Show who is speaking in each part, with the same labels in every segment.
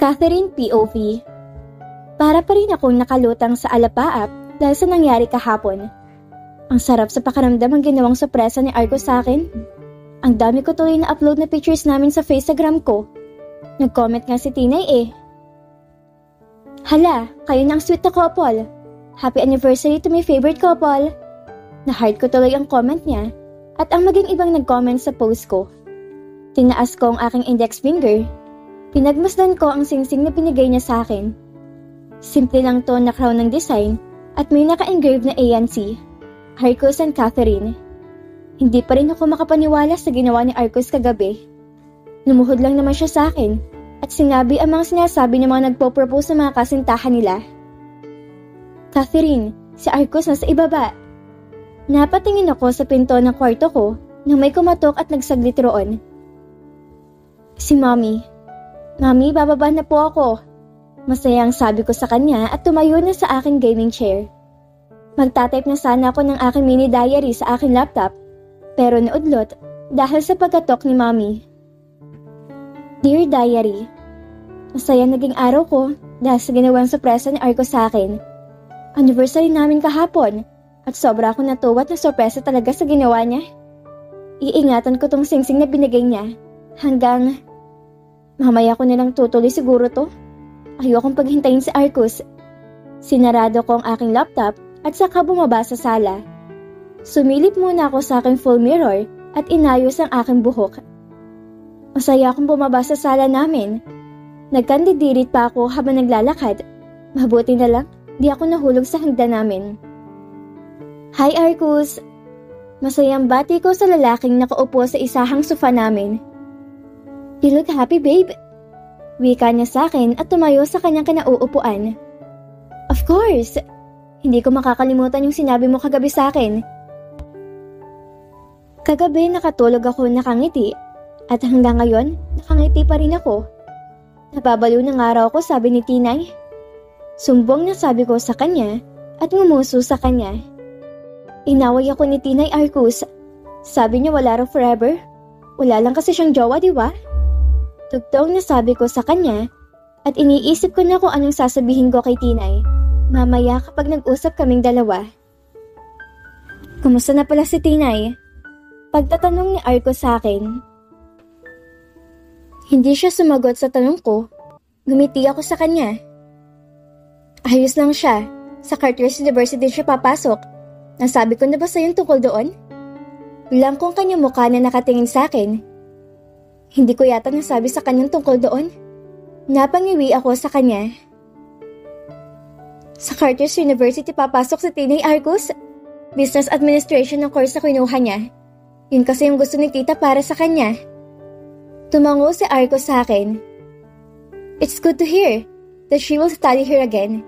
Speaker 1: Catherine POV. Para pa rin akong nakalutang sa alapaap dahil sa nangyari kahapon. Ang sarap sa pakiramdam ang ginawang sorpresa ni Arcos sa akin. Ang dami ko tuloy na upload na pictures namin sa Instagram ko. Nag-comment nga si Tinay eh. Hala, kayo na ang sweet na couple. Happy anniversary to my favorite couple. Na-heart ko tuloy ang comment niya at ang maging ibang nag-comment sa post ko. Tinaas ko ang aking index finger. Pinagmasdan ko ang singsing na binigay niya sa akin. Simple lang to na crown ng design at may naka-engrave na ANC, Arcos and Catherine. Hindi pa rin ako makapaniwala sa ginawa ni Arcos kagabi. Lumuhod lang naman siya sa akin at sinabi ang mga sinasabi ng mga nagpo-propose sa mga kasintahan nila. Catherine, si Arcos nasa ibaba. Napatingin ako sa pinto ng kwarto ko nang may kumatok at nagsaglit roon. Si Mommy. Mami, bababa na po ako. Masayang sabi ko sa kanya at tumayo na sa aking gaming chair. Magtatype na sana ako ng aking mini diary sa aking laptop, pero naudlot dahil sa pagkatok ni Mommy. Dear Diary, masayang naging araw ko dahil sa ginawang sorpresa ni Arcos sa akin. Anniversary namin kahapon at sobra akong natuwa at na sorpresa talaga sa ginawa niya. Iingatan ko tong singsing na binigay niya hanggang... Mamaya ko nilang tutuloy siguro to. Ayokong paghintayin si Arcos. Sinarado ko ang aking laptop at saka bumaba sa sala. Sumilip muna ako sa aking full mirror at inayos ang aking buhok. Masaya akong bumaba sa sala namin. Nagkandidirit pa ako habang naglalakad. Mabuti na lang, di ako nahulog sa hagdan namin. Hi Arcos! Masayang bati ko sa lalaking nakaupo sa isahang sofa namin. You look happy, babe. Wika niya sa akin at tumayo sa kanyang kinauupuan. Of course. Hindi ko makakalimutan yung sinabi mo kagabi sa akin. Kagabi nakatulog ako nakangiti at hanggang ngayon nakangiti pa rin ako. Napabaliw ng araw ko, sabi ni Tinay. Sumbong na sabi ko sa kanya at ngumuso sa kanya. Inaway ako ni Tinay Arcos. Sabi niya wala raw forever. Wala lang kasi siyang jowa, di ba? Tugtog na sabi ko sa kanya at iniisip ko na kung anong sasabihin ko kay Tinay mamaya kapag nag-usap kaming dalawa. Kumusta na pala si Tinay? Pagtatanong ni Arcos sa akin. Hindi siya sumagot sa tanong ko. Gumiti ako sa kanya. Ayos lang siya. Sa Carters University siya papasok. Nasabi ko na ba sa'yo tungkol doon? Bilang kong kanyang mukha na nakatingin sa akin. Hindi ko yata nasabi sa kanyang tungkol doon. Napangiwi ako sa kanya. Sa Carters University papasok si Tinay Arcos. Business Administration ang course na kinuha niya. Yun kasi yung gusto ni tita para sa kanya. Tumango si Arcos sa akin. It's good to hear that she will study here again.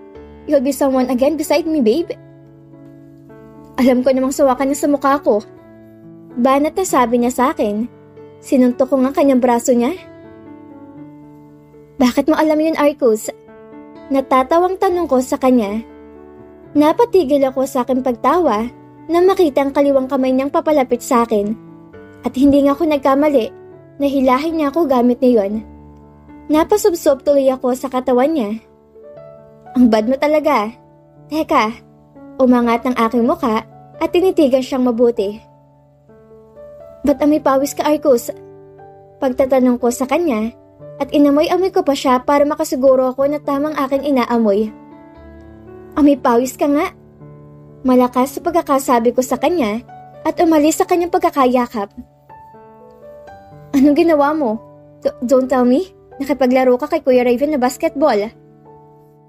Speaker 1: You'll be someone again beside me, babe. Alam ko namang sawa ka niya sa mukha ko. Banat na sabi niya sa akin. Sinuntok ko nga kanyang braso niya. Bakit mo alam yun, Arcos? Natatawang tanong ko sa kanya. Napatigil ako sa aking pagtawa na makita ang kaliwang kamay niyang papalapit sa akin. At hindi nga ako nagkamali na hilahin niya ako gamit niyon. Napasubsob tuloy ako sa katawan niya. Ang bad mo talaga. Teka, umangat ang aking muka at tinitigan siyang mabuti. Ba't amoy pawis ka, Arcos? Pagtatanong ko sa kanya at inamoy-amoy ko pa siya para makasiguro ako na tamang aking inaamoy. Amoy pawis ka nga. Malakas sa pagkakasabi ko sa kanya at umalis sa kanyang pagkakayakap. Anong ginawa mo? Don't tell me. Nakipaglaro ka kay Kuya Raven na basketball.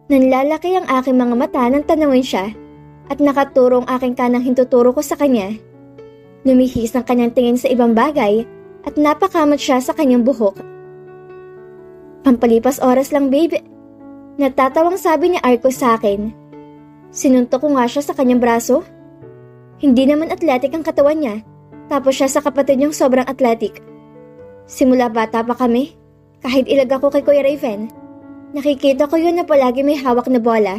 Speaker 1: Nanlalaki ang aking mga mata nang tanawin siya at nakaturong aking kanang hintuturo ko sa kanya. Lumihis ang kanyang tingin sa ibang bagay at napakamot siya sa kanyang buhok. Pampalipas oras lang, babe. Natatawang sabi ni Arcos sa akin. Sinuntok ko nga siya sa kanyang braso. Hindi naman athletic ang katawan niya, tapos siya sa kapatid niyang sobrang athletic. Simula bata pa kami, kahit ilag ako kay Kuya Raven, nakikita ko yun na palagi may hawak na bola.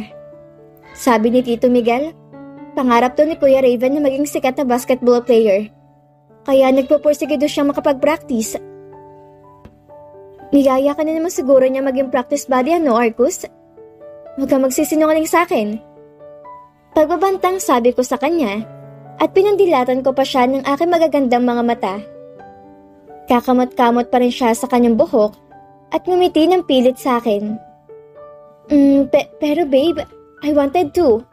Speaker 1: Sabi ni Tito Miguel, pangarap to ni Kuya Raven na maging sikat na basketball player. Kaya nagpupursige doon siyang makapag-practice. Niyaya ka na naman siguro niya maging practice buddy, ano, Arcus? Huwag ka magsisinungaling sa akin. Pagbabantang sabi ko sa kanya at pinandilatan ko pa siya ng aking magagandang mga mata. Kakamot-kamot pa rin siya sa kanyang buhok at ngumiti ng pilit sa akin. Pero babe, I wanted to.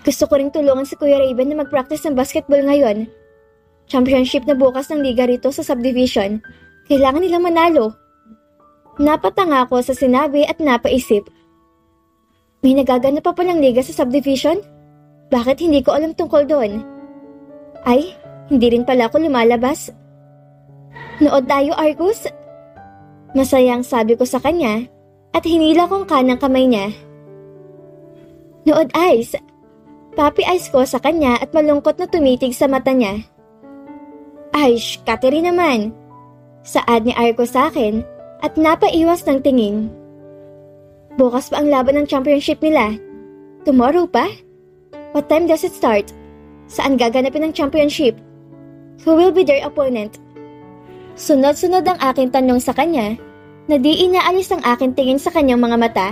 Speaker 1: Gusto ko ring tulungan si Kuya Raven na mag-practice ng basketball ngayon. Championship na bukas ng liga rito sa subdivision. Kailangan nilang manalo. Napatanga ako sa sinabi at napaisip. May nagaganap pa palang liga sa subdivision? Bakit hindi ko alam tungkol doon? Ay, hindi rin pala ako lumalabas. Nood tayo, Arcus. Masayang sabi ko sa kanya at hinila kong kanang kamay niya. Nood eyes. Papi eyes ko sa kanya at malungkot na tumitig sa mata niya. Ay, Catherine naman. Saad ni Arcus sa akin at napaiwas ng tingin. Bukas pa ang laban ng championship nila. Tomorrow pa? What time does it start? Saan gaganapin ang championship? Who will be their opponent? Sunod-sunod ang aking tanong sa kanya na di inaalis ang aking tingin sa kanyang mga mata.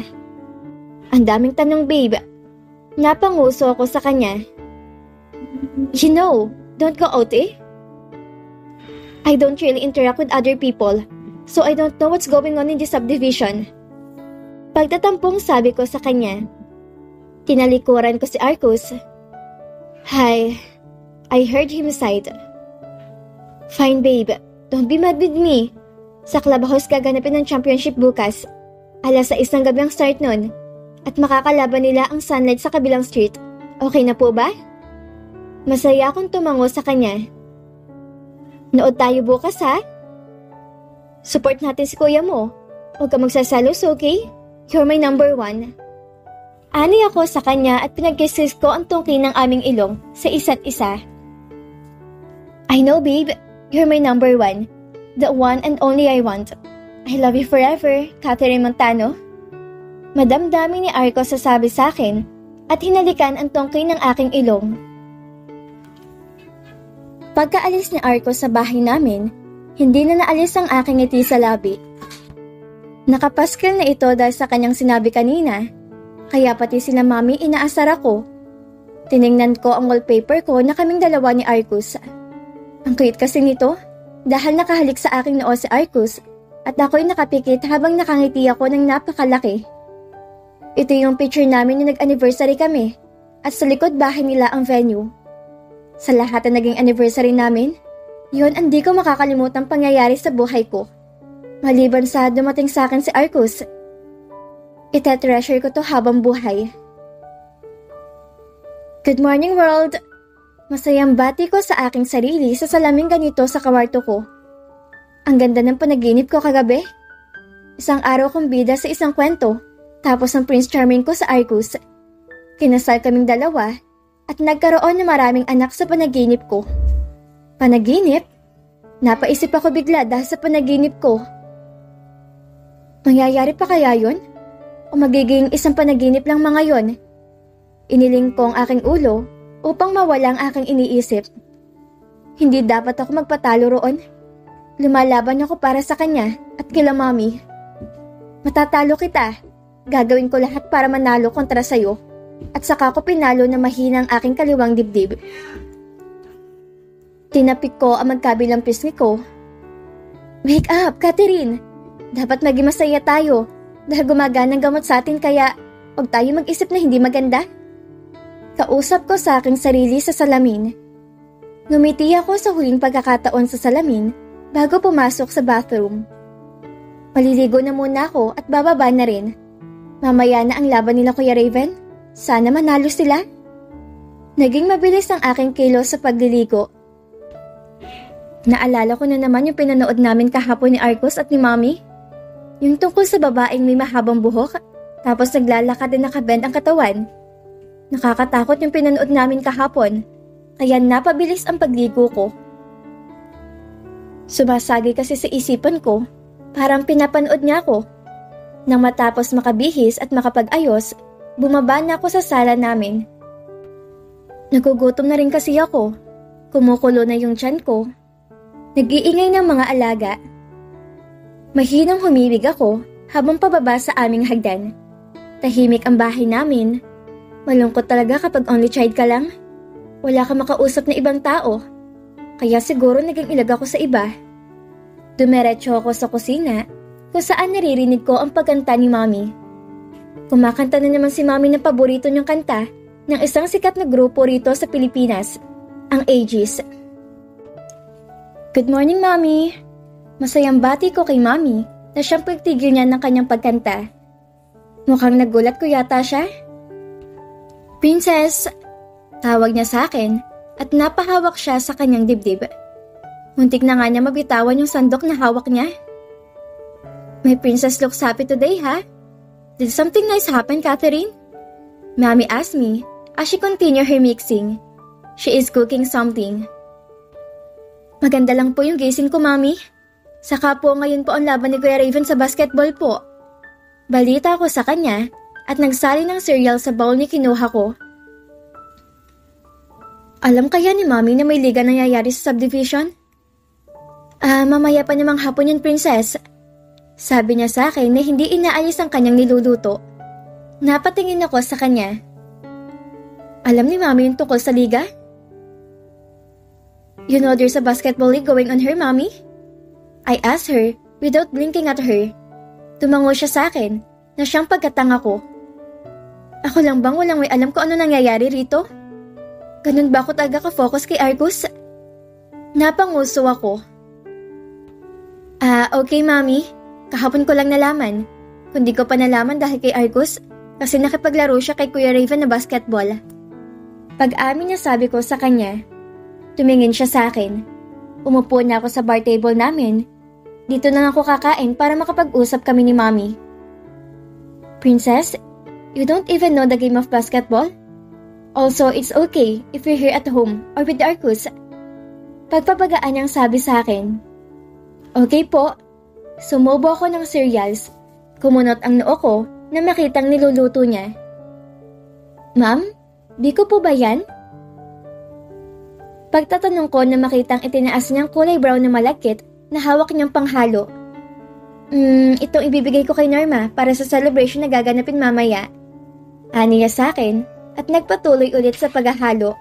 Speaker 1: Ang daming tanong, babe. Napanguso ako sa kanya. You know, don't go out eh. I don't really interact with other people, so I don't know what's going on in this subdivision. Pagtatampong sabi ko sa kanya. Tinalikuran ko si Arcus. Hi, I heard him sigh. Fine babe, don't be mad with me. Sa clubhouse gaganapin ng championship bukas. 6:00 ng gabi ang start nun. At makakalaban nila ang Sunlight sa kabilang street. Okay na po ba? Masaya akong tumango sa kanya. Nood tayo bukas ha? Support natin si kuya mo. Huwag ka magsasalos, okay? You're my number 1. Ani ako sa kanya at pinagkisis ko ang tungki ng aming ilong sa isa't isa. I know babe, you're my number 1. The one and only I want. I love you forever, Catherine Montano. Madamdami ni Arcos sasabi sa akin at hinalikan ang tungki ng aking ilong. Pagkaalis ni Arcos sa bahay namin, hindi na naalis ang aking ngiti sa labi. Nakapaskil na ito dahil sa kanyang sinabi kanina, kaya pati sila mami inaasar ako. Tiningnan ko ang wallpaper ko na kaming dalawa ni Arcos. Ang cute kasi nito dahil nakahalik sa aking noo si Arcos at ako'y nakapikit habang nakangiti ako ng napakalaki. Ito yung picture namin na nag-anniversary kami at sa likod bahay nila ang venue. Sa lahat na naging anniversary namin, yun ang di ko makakalimutang pangyayari sa buhay ko. Maliban sa dumating sa akin si Arcos. Ite-treasure ko to habang buhay. Good morning world! Masayang bati ko sa aking sarili sa salaming ganito sa kawarto ko. Ang ganda ng panaginip ko kagabi. Isang araw kong bida sa isang kwento. Tapos ang Prince Charming ko sa Arcos. Kinasal kaming dalawa at nagkaroon ng maraming anak sa panaginip ko. Panaginip? Napaisip ako bigla dahil sa panaginip ko. Mangyayari pa kaya yun? O magiging isang panaginip lang mga yon? Iniling ko ang aking ulo upang mawala ang aking iniisip. Hindi dapat ako magpatalo roon. Lumalaban ako para sa kanya at kila mami. Matatalo kita. Gagawin ko lahat para manalo kontra sayo at saka ko pinalo na mahina ang aking kaliwang dibdib. Tinapik ko ang magkabilang pisngi ko. Wake up, Catherine! Dapat maging masaya tayo dahil gumagana ang gamot sa atin kaya huwag tayo mag-isip na hindi maganda. Kausap ko sa aking sarili sa salamin. Ngumiti ako sa huling pagkakataon sa salamin bago pumasok sa bathroom. Maliligo na muna ako at bababa na rin. Mamaya na ang laban nila Kuya Raven. Sana manalo sila. Naging mabilis ang aking kilos sa pagliligo. Naalala ko na naman yung pinanood namin kahapon ni Arcos at ni Mommy. Yung tungkol sa babaeng may mahabang buhok, tapos naglalakad na nakabend ang katawan. Nakakatakot yung pinanood namin kahapon, kaya napabilis ang pagligo ko. Sumasagi kasi sa isipan ko, parang pinapanood niya ako. Nang matapos makabihis at makapag-ayos, bumaba na ako sa sala namin. Nagugutom na rin kasi ako. Kumukulo na yung tiyan ko. Nag-iingay ng mga alaga. Mahinang humibig ako habang pababa sa aming hagdan. Tahimik ang bahay namin. Malungkot talaga kapag only child ka lang. Wala ka makausap na ibang tao. Kaya siguro naging ilag ako sa iba. Dumiretso ako sa kusina kung saan naririnig ko ang pagkanta ni Mommy. Kumakanta na naman si Mommy ng paborito niyang kanta ng isang sikat na grupo rito sa Pilipinas, ang Aegis. Good morning, Mommy. Masayang bati ko kay Mommy na siyang pagtigil niya ng kanyang pagkanta. Mukhang nagulat ko yata siya. Princess! Tawag niya sa akin at napahawak siya sa kanyang dibdib. Muntik na nga niya mabitawan yung sandok na hawak niya. My princess looks happy today, ha? Did something nice happen, Catherine? Mommy asked me as she continued her mixing. She is cooking something. Maganda lang po yung gising ko, Mommy. Saka po ngayon po ang laban ni Kuya Raven sa basketball po. Balita ko sa kanya at nagsali ng cereal sa bowl ni kinuha ko. Alam kaya ni Mommy na may liga nangyayari sa subdivision? Mamaya pa namang hapon yun, Princess. Sabi niya sa akin na hindi inaalis ang kanyang niluluto. Napatingin ako sa kanya. Alam ni Mommy yung tungkol sa liga? You know there's a basketball league going on here, Mommy? I asked her without blinking at her. Tumango siya sa akin na siyang pagkatanga ko. Ako lang bang walang may alam kung ano nangyayari rito? Ganun ba ako talaga ka-focus kay Argus? Napanguso ako. Okay, Mommy. Kahapon ko lang nalaman. Kundi ko pa nalaman dahil kay Argus kasi nakipaglaro siya kay Kuya Raven na basketball. Pag-amin niya sabi ko sa kanya, tumingin siya sa akin. Umupo na ako sa bar table namin. Dito na ako kakain para makapag-usap kami ni Mommy. Princess, you don't even know the game of basketball? Also, it's okay if you're here at home or with Argus. Pagpapagaan niyang sabi sa akin. Okay po. Sumubo ako ng cereals. Kumunot ang noo ko na makitang niluluto niya. Ma'am, di ko po ba yan? Pagtatanong ko na makitang itinaas niyang kulay brown na malagkit na hawak niyang panghalo. Itong ibibigay ko kay Norma para sa celebration na gaganapin mamaya. Ani niya sa akin at nagpatuloy ulit sa paghahalo.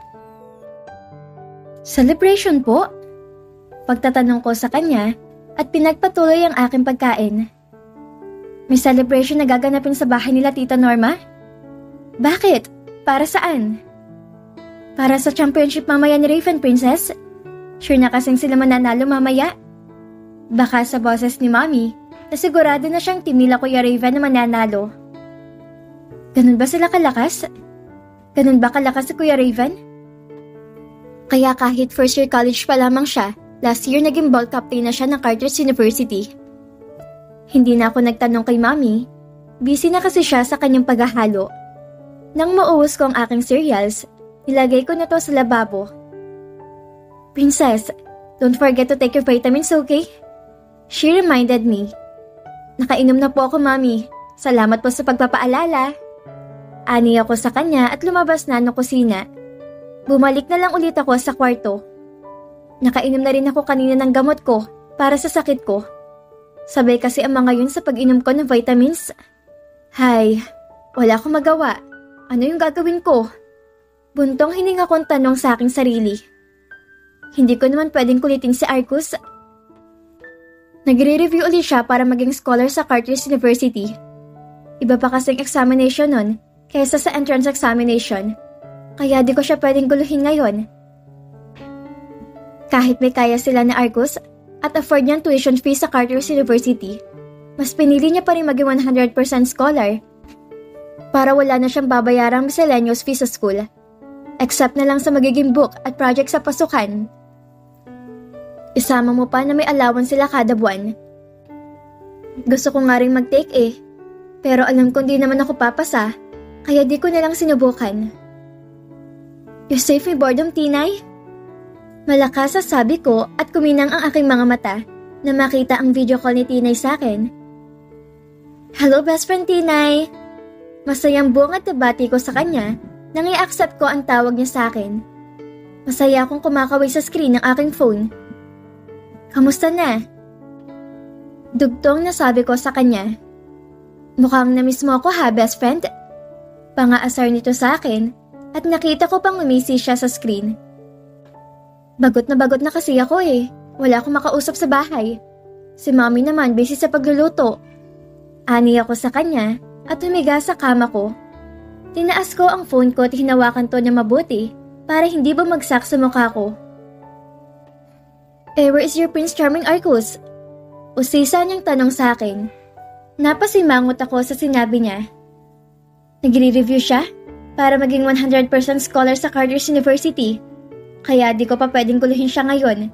Speaker 1: Celebration po? Pagtatanong ko sa kanya at pinagpatuloy ang aking pagkain. May celebration na gaganapin sa bahay nila Tita Norma? Bakit? Para saan? Para sa championship mamaya ni Raven, Princess? Sure na kasing sila mananalo mamaya? Baka sa boses ni Mommy na sigurado na siyang team nila Kuya Raven na mananalo. Ganun ba sila kalakas? Ganun ba kalakas si Kuya Raven? Kaya kahit first year college pa lamang siya, last year naging ball captain na siya ng Carter's University. Hindi na ako nagtanong kay Mommy. Busy na kasi siya sa kanyang paghahalo. Nang mauwas ko ang aking cereals, nilagay ko na to sa lababo. Princess, don't forget to take your vitamins, okay? She reminded me. Nakainom na po ako, Mommy. Salamat po sa pagpapaalala. Ani ako sa kanya at lumabas na ng kusina. Bumalik na lang ulit ako sa kwarto. Nakainom na rin ako kanina ng gamot ko para sa sakit ko. Sabay kasi ang mga yun sa pag-inom ko ng vitamins. Hay, wala akong magawa. Ano yung gagawin ko? Buntong hininga kong tanong sa aking sarili. Hindi ko naman pwedeng kulitin si Argus. Nagre-review ulit siya para maging scholar sa Carter's University. Iba pa kasing examination nun kaysa sa entrance examination. Kaya di ko siya pwedeng guluhin ngayon. Kahit may kaya sila na Argus at afford niyang tuition fee sa Carter's University, mas pinili niya pa rin maging 100% scholar para wala na siyang babayarang miscellaneous fee sa school, except na lang sa magiging book at project sa pasukan. Isama mo pa na may allowance sila kada buwan. Gusto ko nga rin mag-take pero alam kong di naman ako papasa, kaya di ko na lang sinubukan. You save me boredom, Tinay? Malakas sa sabi ko at kuminang ang aking mga mata na makita ang video call ni Tinay sa akin. Hello, best friend Tinay! Masayang buong at nabati ko sa kanya nang i-accept ko ang tawag niya sa akin. Masaya akong kumakaway sa screen ng aking phone. Kamusta na? Dugtong na sabi ko sa kanya. Mukhang namiss mo ako ha, best friend? Pangaasar nito sa akin at nakita ko pang umisi siya sa screen. Bagot na kasi ako eh. Wala akong makausap sa bahay. Si mommy naman busy sa pagluluto. Ani ako sa kanya at humiga sa kama ko. Tinaas ko ang phone ko at hinawakan to na mabuti para hindi bumagsak sa mukha ko. Where is your Prince Charming, Arcus? Usisa niyang tanong sa akin. Napasimangot ako sa sinabi niya. Nagre-review siya para maging 100% scholar sa Carter's University. Kaya di ko pa pwedeng guluhin siya ngayon.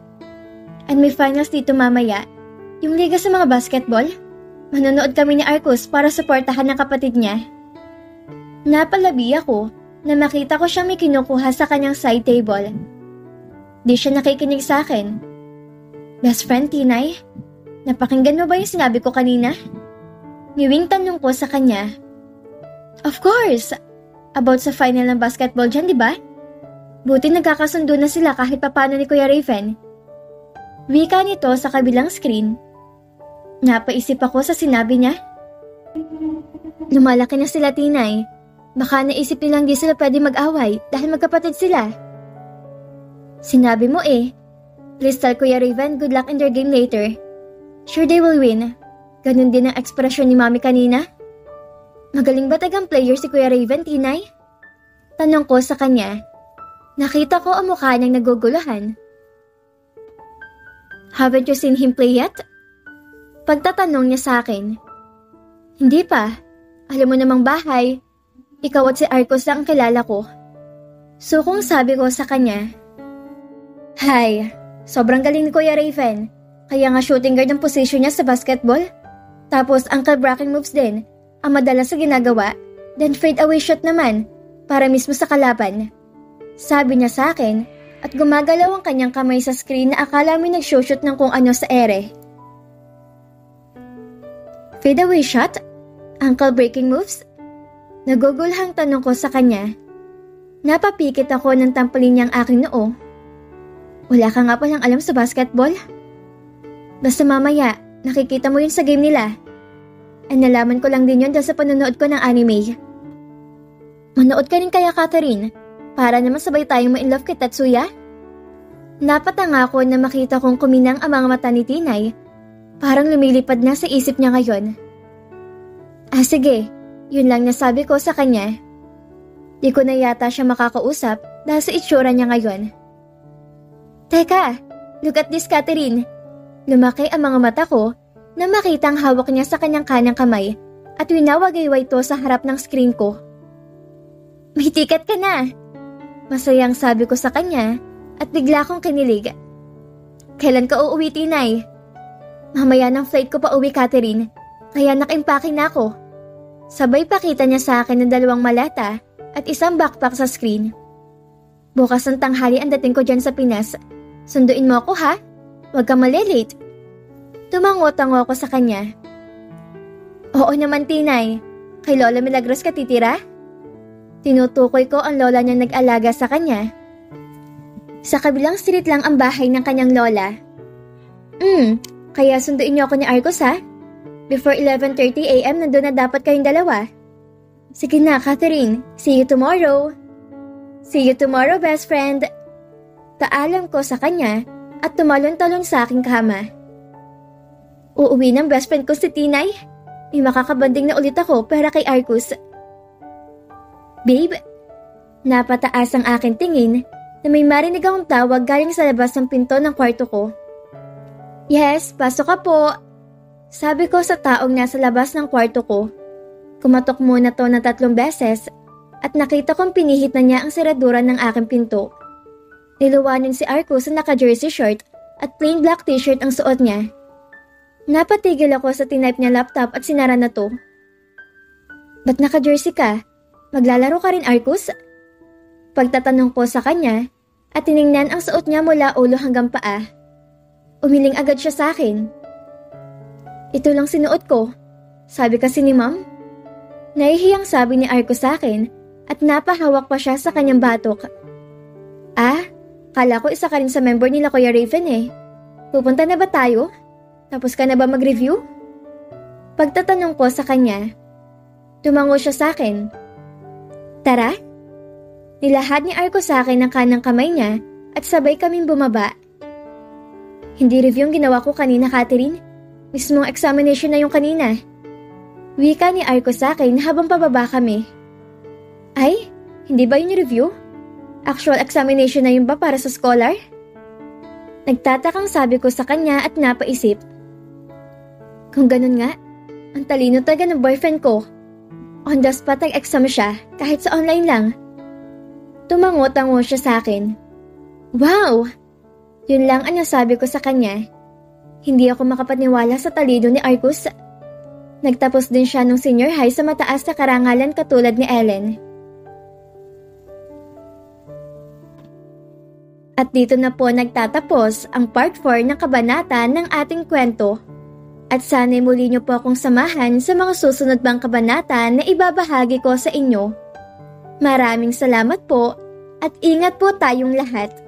Speaker 1: And may finals dito mamaya. Yung liga sa mga basketball. Manonood kami ni Arcus para suportahan ng kapatid niya. Napalabi ako na makita ko siyang may kinukuha sa kanyang side table. Di siya nakikinig sa akin. Best friend, Tinay, napakinggan mo ba yung sinabi ko kanina? Ngiwing tanong ko sa kanya. Of course! About sa final ng basketball dyan, di ba? Buti nagkakasundo na sila kahit papano ni Kuya Raven. Wika nito sa kabilang screen. Napaisip ako sa sinabi niya. Lumalaki na sila, Tinay. Baka naisip nilang di sila pwede mag-away dahil magkapatid sila. Sinabi mo eh. Please tell Kuya Raven good luck in their game later. Sure they will win. Ganun din ang ekspresyon ni Mami kanina. Magaling ba tagang player si Kuya Raven, Tinay? Tanong ko sa kanya. Nakita ko ang mukha niyang naguguluhan. Haven't you seen him play yet? Pagtatanong niya sa akin. Hindi pa. Alam mo namang bahay. Ikaw at si Arcus lang ang kilala ko. So kung sabi ko sa kanya. Hi, sobrang galing ni Kuya Raven. Kaya nga shooting guard ang position niya sa basketball. Tapos ankle braking moves din, ang madalas sa ginagawa, then fade away shot naman, para mismo sa kalaban. Sabi niya sa akin, at gumagalaw ang kanyang kamay sa screen na akala may nag-shoot ng kung ano sa ere. Fade away shot? Ankle breaking moves? Nagugulhang tanong ko sa kanya. Napapikit ako ng tampalin niyang aking noo. Wala ka nga palang alam sa basketball? Basta mamaya, nakikita mo yun sa game nila. Ay nalaman ko lang din yun dahil sa panonood ko ng anime. Manood ka rin kaya, Catherine, para naman sabay tayong ma-inlove kay Tatsuya? Napatanga ako na makita kong kuminang ang mga mata ni Tinay. Parang lumilipad na sa isip niya ngayon. Sige, yun lang nasabi ko sa kanya. Di ko na yata siya makakausap dahil sa itsura niya ngayon. Teka, look at this, Catherine. Lumaki ang mga mata ko na makitang hawak niya sa kanyang kanang kamay at winawagayway ito sa harap ng screen ko. May ticket ka na! Masayang sabi ko sa kanya at bigla kong kinilig. Kailan ka uuwi, Tinay? Mamaya ng flight ko pa uwi, Catherine, kaya nakimpake na ako. Sabay pakita niya sa akin ng 2 malata at isang backpack sa screen. Bukas ng tanghali ang dating ko dyan sa Pinas. Sunduin mo ako ha? Huwag ka malilate. Tumango-tango ako sa kanya. Oo naman, Tinay. Kay Lola Milagros ka titira? Tinutukoy ko ang lola niya nag-alaga sa kanya. Sa kabilang street lang ang bahay ng kanyang lola. Kaya sunduin niyo ako ni Arcus ha? Before 11:30 AM nandun na dapat kayong dalawa. Sige na, Catherine. See you tomorrow. See you tomorrow, best friend. Paalam ko sa kanya at tumalon-talon sa aking kama. Uuwi ng best friend ko si Tinay. May makakabanding na ulit ako para kay Arcus. Babe, napataas ang aking tingin na may marinig akong tawag galing sa labas ng pinto ng kwarto ko. Yes, pasok ka po. Sabi ko sa taong nasa labas ng kwarto ko. Kumatok muna to na 3 beses at nakita kong pinihit na niya ang seradura ng aking pinto. Niluwanin si Arcus sa naka-jersey shirt at plain black t-shirt ang suot niya. Napatigil ako sa tinype niya laptop at sinara na to. Ba't naka-jersey ka? Maglalaro ka rin, Arcus? Pagtatanong ko sa kanya at tiningnan ang suot niya mula ulo hanggang paa. Umiling agad siya sa akin. Ito lang sinuot ko, sabi kasi ni Mom. Nahihiyang sabi ni Arcus sa akin at napahawak pa siya sa kanyang batok. Kala ko isa ka rin sa member nila Kuya Raven eh. Pupunta na ba tayo? Tapos ka na ba mag-review? Pagtatanong ko sa kanya, tumango siya sa akin. Tara? Nilahad ni Arko sa akin ang kanang kamay niya at sabay kaming bumaba. Hindi review yung ginawa ko kanina, Catherine. Mismong examination na yung kanina. Wika ni Arko sa akin habang pababa kami. Ay, hindi ba yun yung review? Actual examination na yun ba para sa scholar? Nagtatakang sabi ko sa kanya at napaisip. Kung ganun nga, ang talino talaga ng boyfriend ko. On the spot nag-exam siya kahit sa online lang. Tumango-tango siya sa akin. Wow! Yun lang ang nasabi ko sa kanya. Hindi ako makapaniwala sa talino ni Arcus. Nagtapos din siya nung senior high sa mataas na karangalan katulad ni Ellen. At dito na po nagtatapos ang part 4 ng kabanata ng ating kwento. At sana'y muli niyo po akong samahan sa mga susunod pang kabanata na ibabahagi ko sa inyo. Maraming salamat po at ingat po tayong lahat.